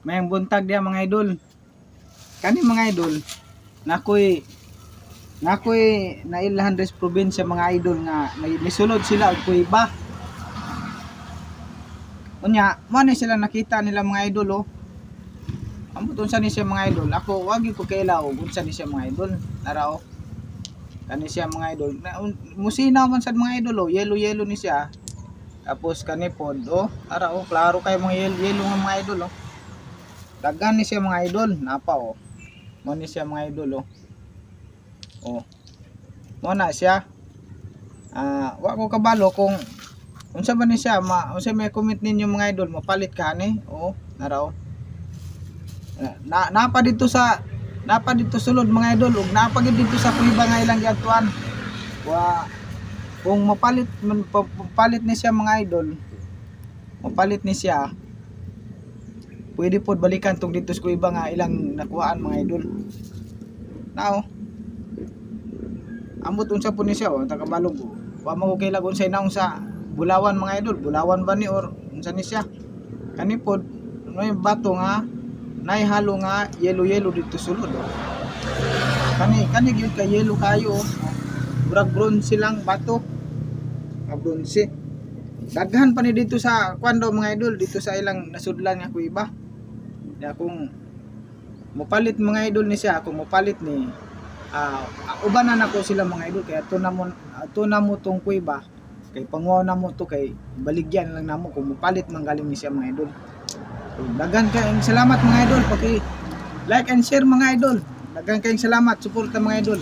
Mayang buntag diya mga idol. Kani mga idol, nakoy nailhan res probinsya mga idol nga nisulod sila og kuiba. Unya, mo ni sila nakita nila mga idol oh. Ambot unsa ni siya mga idol? Ako wagi ko kailaw unsa ni siya mga idol. Tara oh. Kani siya mga idol. Musina man sad mga idol oh, yellow ni siya. Tapos kani pod oh, tara oh, klaro kay mga yellow nga mga idol oh. Daghan ni siya mga idol, napa oh. Mo ni siya mga idol oh. Oh. Mo na siya. Wa ko kabalo kung unsa ba ni siya, unsa may comment ninyo mga idol, mapalit ka ni? Oo, nara oh. Napa dito sulod mga idol, ug napa gid dito sa kuiba nga ilang giadtuan. Kung mapalit ni siya mga idol, mapalit ni siya, pwede pod balikan tong dito sa kuiba nga ilang nakuhaan mga idol. Now, ambot unsa po ni siya oh, tagabalog oh. Wa mo ko kailag unsay naong sa bulawan mga idol, bulawan ba ni or unsa ni siya? Kani pod may bato nga naihalo nga yellow dito sulod oh. Kani gyud ka yellow kayo oh. Murag bronze lang bato. Bronze. Daghan pa ni dito sa kwando mga idol, dito sa ilang nasudlan nga kuiba. Ya kung mopalit mga idol ni siya, kung mopalit ni ubanan ako sila mga idol, kaya to na mo tong kuiba kay panguha na mo to, kay baligyan lang namo kung mopalit man galing ni siya mga idol. So, daghan kayong salamat mga idol, paki like and share mga idol. Daghan kayong salamat, suporta mga idol.